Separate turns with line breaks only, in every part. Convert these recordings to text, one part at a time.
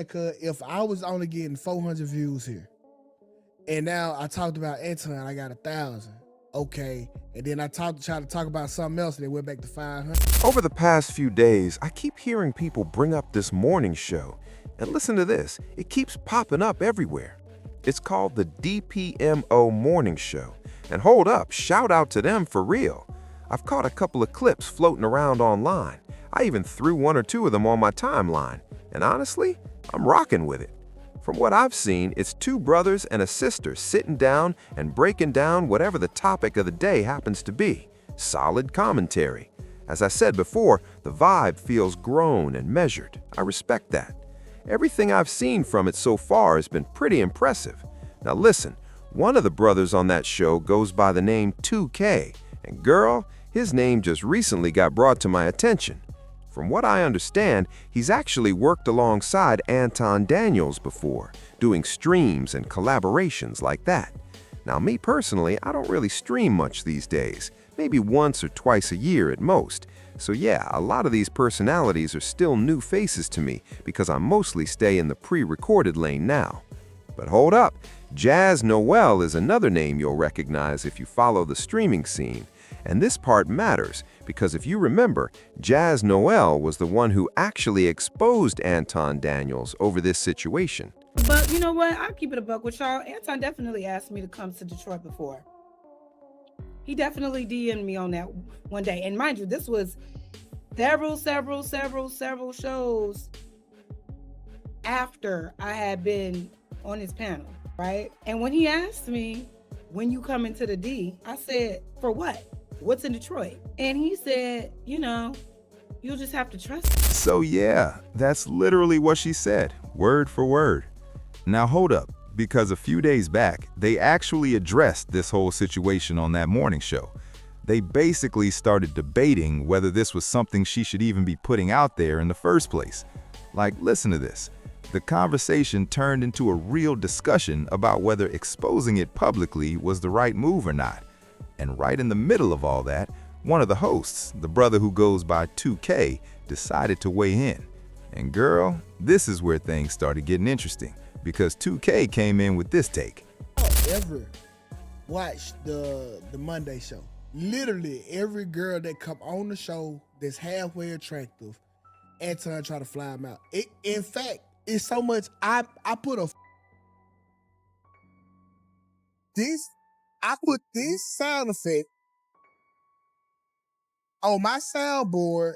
Cause if I was only getting 400 views here, and now I talked about Anton, I got 1,000. Okay, and then I tried to talk about something else, and it went back to 500.
Over the past few days, I keep hearing people bring up this morning show. And listen to this, it keeps popping up everywhere. It's called the DPMO Morning Show. And hold up, shout out to them for real. I've caught a couple of clips floating around online. I even threw one or two of them on my timeline. And honestly, I'm rocking with it. From what I've seen, it's two brothers and a sister sitting down and breaking down whatever the topic of the day happens to be. Solid commentary. As I said before, the vibe feels grown and measured. I respect that. Everything I've seen from it so far has been pretty impressive. Now listen, one of the brothers on that show goes by the name 2K, and girl, his name just recently got brought to my attention. From what I understand, he's actually worked alongside Anton Daniels before, doing streams and collaborations like that. Now me personally, I don't really stream much these days, maybe once or twice a year at most. So yeah, a lot of these personalities are still new faces to me because I mostly stay in the pre-recorded lane now. But hold up, Jazz Noel is another name you'll recognize if you follow the streaming scene. And this part matters because if you remember, Jazz Noel was the one who actually exposed Anton Daniels over this situation.
But you know what? I'll keep it a buck with y'all. Anton definitely asked me to come to Detroit before. He definitely DM'd me on that one day. And mind you, this was several shows after I had been on his panel, right? And when he asked me, when you come into the D, I said, for what? What's in Detroit? And he said, you'll just have to trust me.
So yeah, that's literally what she said, word for word. Now hold up, because a few days back, they actually addressed this whole situation on that morning show. They basically started debating whether this was something she should even be putting out there in the first place. Like, listen to this. The conversation turned into a real discussion about whether exposing it publicly was the right move or not. And right in the middle of all that, one of the hosts, the brother who goes by 2K, decided to weigh in. And girl, this is where things started getting interesting, because 2K came in with this take.
Ever watched the Monday show? Literally every girl that come on the show that's halfway attractive, Anton try to fly them out. In fact, it's so much, I put this sound effect on my soundboard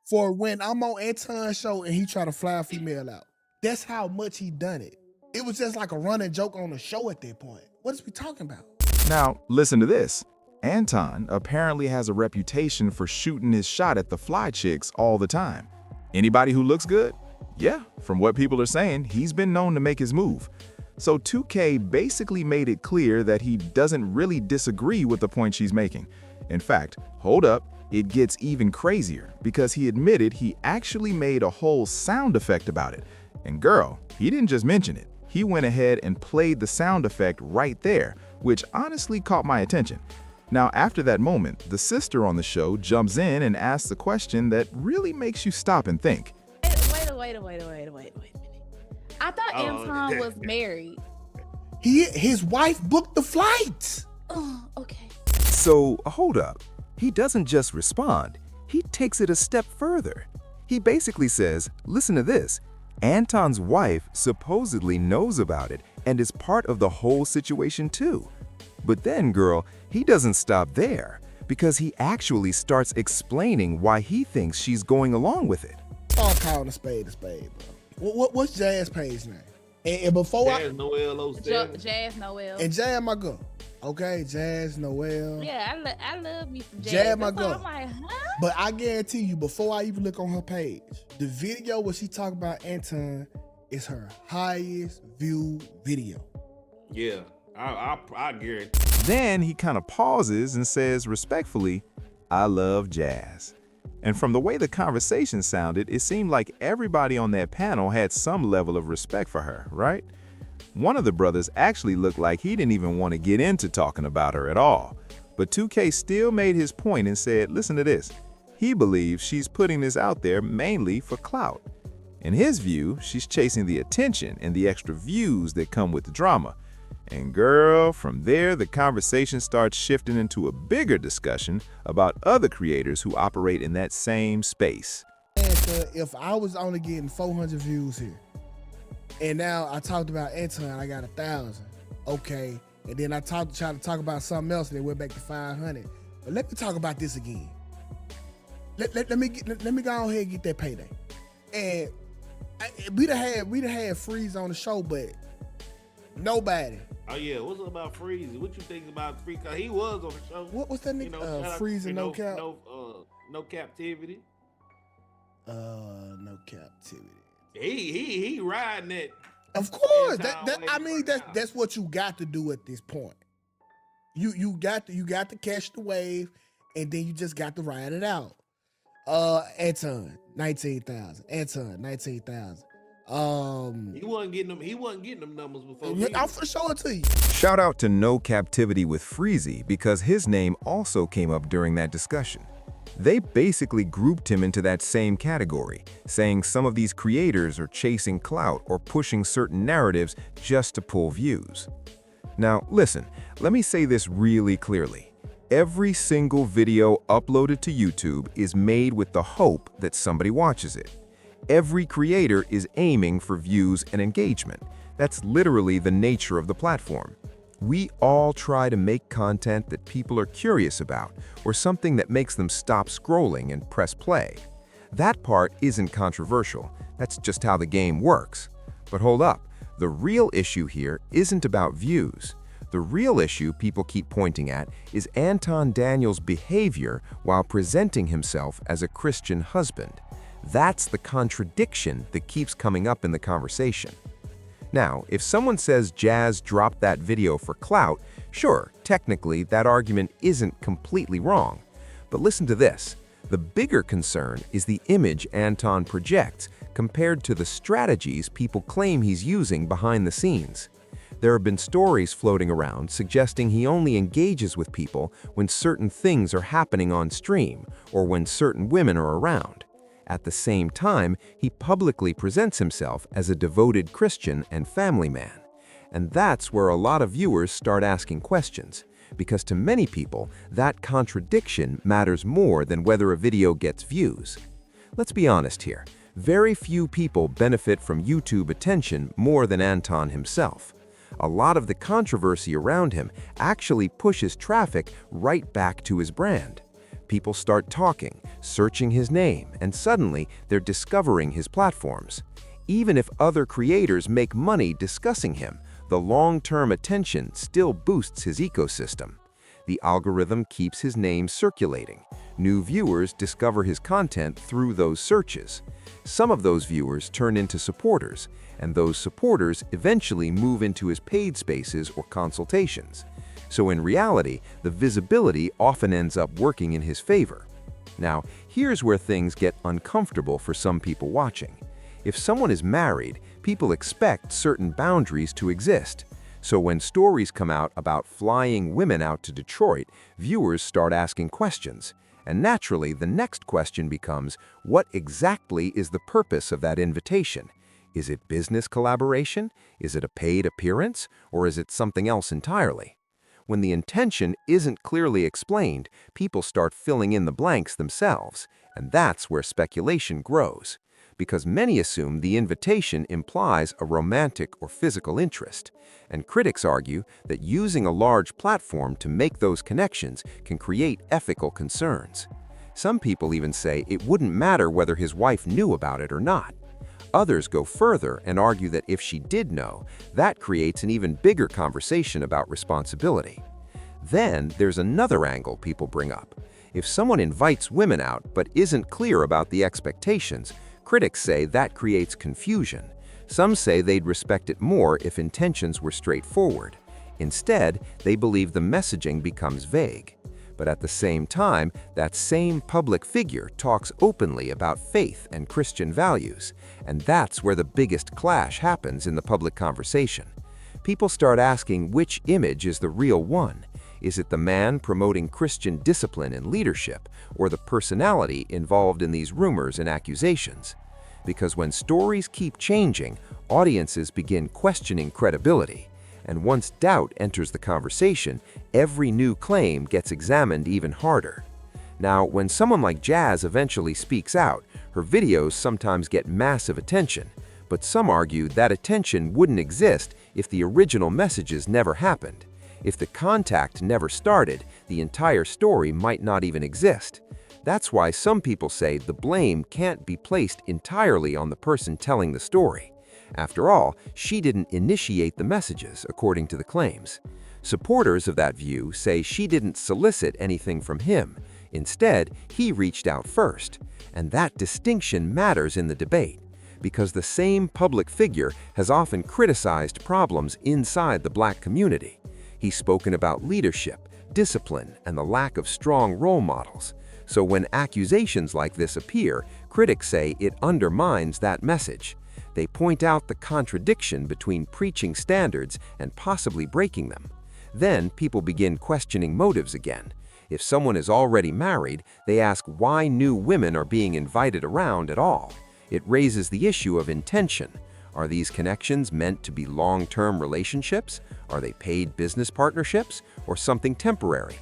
for when I'm on Anton's show and he try to fly a female out. That's how much he done it. It was just like a running joke on the show at that point. What is we talking about?
Now, listen to this. Anton apparently has a reputation for shooting his shot at the fly chicks all the time. Anybody who looks good? Yeah, from what people are saying, he's been known to make his move. So 2K basically made it clear that he doesn't really disagree with the point she's making. In fact, hold up, it gets even crazier because he admitted he actually made a whole sound effect about it. And girl, he didn't just mention it. He went ahead and played the sound effect right there, which honestly caught my attention. Now, after that moment, the sister on the show jumps in and asks a question that really makes you stop and think.
Wait a minute. I thought Anton was married.
His wife booked the flight.
Oh, okay.
So, hold up. He doesn't just respond, he takes it a step further. He basically says, listen to this, Anton's wife supposedly knows about it and is part of the whole situation too. But then, girl, he doesn't stop there because he actually starts explaining why he thinks she's going along with it.
Start calling a spade, bro. What's Jazz page name? And before
Jazz Noel 07.
Jazz Noel.
And Jazz my girl. Okay, Jazz Noel.
Yeah, I love me some Jazz.
Jazz my girl.
I'm like, huh?
But I guarantee you, before I even look on her page, the video where she talk about Anton is her highest viewed video.
Yeah, I guarantee.
Then he kind of pauses and says respectfully, I love Jazz. And from the way the conversation sounded, it seemed like everybody on that panel had some level of respect for her, right? One of the brothers actually looked like he didn't even want to get into talking about her at all. But 2K still made his point and said, listen to this. He believes she's putting this out there mainly for clout. In his view, she's chasing the attention and the extra views that come with the drama. And girl, from there, the conversation starts shifting into a bigger discussion about other creators who operate in that same space.
And if I was only getting 400 views here, and now I talked about Anton, I got 1,000. Okay, and then I tried to talk about something else, and it went back to 500. But let me talk about this again. Let me go ahead and get that payday. And we'd have had Freeze on the show, but nobody.
Oh yeah, what's up about Freeze? What you think about Freeze? Cause he was on the show.
What's that nigga? Freeze and no cap.
No captivity.
No captivity.
He riding it.
Of course, that's what you got to do at this point. You got to catch the wave, and then you just got to ride it out. Anton, 19,000. Anton, 19,000.
He wasn't getting them numbers before.
I'm for sure to you.
Shout out to No Captivity with Freezy because his name also came up during that discussion. They basically grouped him into that same category, saying some of these creators are chasing clout or pushing certain narratives just to pull views. Now, listen, let me say this really clearly. Every single video uploaded to YouTube is made with the hope that somebody watches it. Every creator is aiming for views and engagement. That's literally the nature of the platform. We all try to make content that people are curious about or something that makes them stop scrolling and press play. That part isn't controversial. That's just how the game works. But hold up, the real issue here isn't about views. The real issue people keep pointing at is Anton Daniels' behavior while presenting himself as a Christian husband. That's the contradiction that keeps coming up in the conversation. Now, if someone says Jazz dropped that video for clout, sure, technically that argument isn't completely wrong. But listen to this. The bigger concern is the image Anton projects compared to the strategies people claim he's using behind the scenes. There have been stories floating around suggesting he only engages with people when certain things are happening on stream or when certain women are around. At the same time, he publicly presents himself as a devoted Christian and family man. And that's where a lot of viewers start asking questions, because to many people, that contradiction matters more than whether a video gets views. Let's be honest here, very few people benefit from YouTube attention more than Anton himself. A lot of the controversy around him actually pushes traffic right back to his brand. People start talking, searching his name, and suddenly they're discovering his platforms. Even if other creators make money discussing him, the long-term attention still boosts his ecosystem. The algorithm keeps his name circulating. New viewers discover his content through those searches. Some of those viewers turn into supporters, and those supporters eventually move into his paid spaces or consultations. So in reality, the visibility often ends up working in his favor. Now, here's where things get uncomfortable for some people watching. If someone is married, people expect certain boundaries to exist. So when stories come out about flying women out to Detroit, viewers start asking questions. And naturally, the next question becomes, what exactly is the purpose of that invitation? Is it business collaboration? Is it a paid appearance? Or is it something else entirely? When the intention isn't clearly explained, people start filling in the blanks themselves, and that's where speculation grows, because many assume the invitation implies a romantic or physical interest, and critics argue that using a large platform to make those connections can create ethical concerns. Some people even say it wouldn't matter whether his wife knew about it or not. Others go further and argue that if she did know, that creates an even bigger conversation about responsibility. Then there's another angle people bring up. If someone invites women out but isn't clear about the expectations, critics say that creates confusion. Some say they'd respect it more if intentions were straightforward. Instead, they believe the messaging becomes vague. But at the same time, that same public figure talks openly about faith and Christian values, and that's where the biggest clash happens in the public conversation. People start asking which image is the real one. Is it the man promoting Christian discipline and leadership, or the personality involved in these rumors and accusations? Because when stories keep changing, audiences begin questioning credibility. And once doubt enters the conversation, every new claim gets examined even harder. Now, when someone like Jazz eventually speaks out, her videos sometimes get massive attention, but some argue that attention wouldn't exist if the original messages never happened. If the contact never started, the entire story might not even exist. That's why some people say the blame can't be placed entirely on the person telling the story. After all, she didn't initiate the messages, according to the claims. Supporters of that view say she didn't solicit anything from him. Instead, he reached out first. And that distinction matters in the debate, because the same public figure has often criticized problems inside the Black community. He's spoken about leadership, discipline, and the lack of strong role models. So when accusations like this appear, critics say it undermines that message. They point out the contradiction between preaching standards and possibly breaking them. Then people begin questioning motives again. If someone is already married, they ask why new women are being invited around at all. It raises the issue of intention. Are these connections meant to be long-term relationships? Are they paid business partnerships? Or something temporary?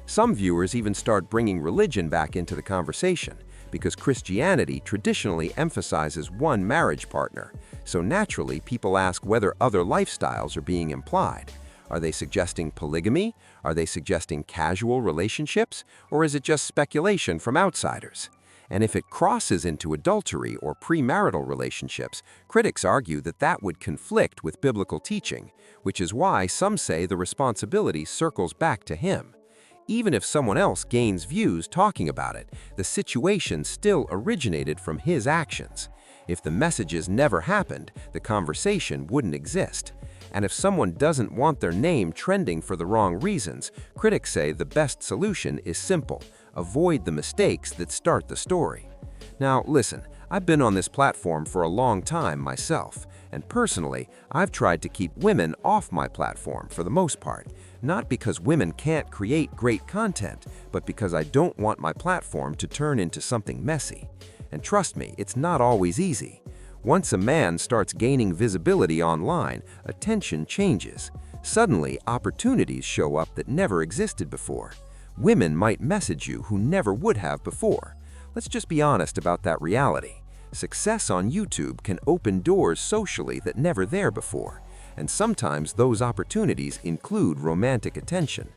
Some viewers even start bringing religion back into the conversation, because Christianity traditionally emphasizes one marriage partner. So naturally, people ask whether other lifestyles are being implied. Are they suggesting polygamy? Are they suggesting casual relationships? Or is it just speculation from outsiders? And if it crosses into adultery or premarital relationships, critics argue that that would conflict with biblical teaching, which is why some say the responsibility circles back to him. Even if someone else gains views talking about it, the situation still originated from his actions. If the messages never happened, the conversation wouldn't exist. And if someone doesn't want their name trending for the wrong reasons, critics say the best solution is simple: avoid the mistakes that start the story. Now listen, I've been on this platform for a long time myself, and personally, I've tried to keep women off my platform for the most part, not because women can't create great content, but because I don't want my platform to turn into something messy. And trust me, it's not always easy. Once a man starts gaining visibility online, attention changes. Suddenly, opportunities show up that never existed before. Women might message you who never would have before. Let's just be honest about that reality. Success on YouTube can open doors socially that never there before, and sometimes those opportunities include romantic attention.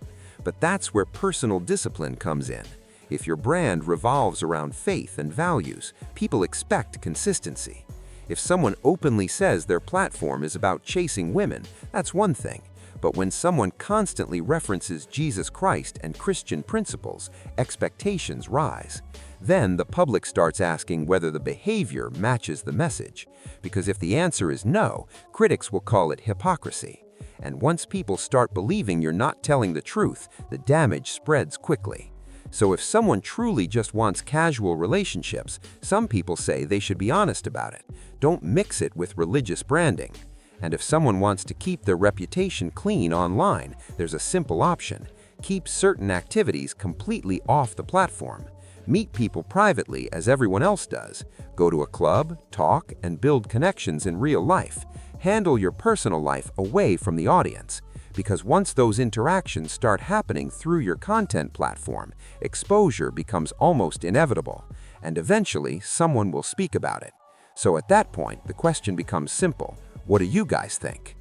But that's where personal discipline comes in. If your brand revolves around faith and values, people expect consistency. If someone openly says their platform is about chasing women, that's one thing. But when someone constantly references Jesus Christ and Christian principles, expectations rise. Then the public starts asking whether the behavior matches the message. Because if the answer is no, critics will call it hypocrisy. And once people start believing you're not telling the truth, the damage spreads quickly. So if someone truly just wants casual relationships, some people say they should be honest about it. Don't mix it with religious branding. And if someone wants to keep their reputation clean online, there's a simple option: keep certain activities completely off the platform. Meet people privately as everyone else does. Go to a club, talk, and build connections in real life. Handle your personal life away from the audience. Because once those interactions start happening through your content platform, exposure becomes almost inevitable, and eventually someone will speak about it. So at that point, the question becomes simple: what do you guys think?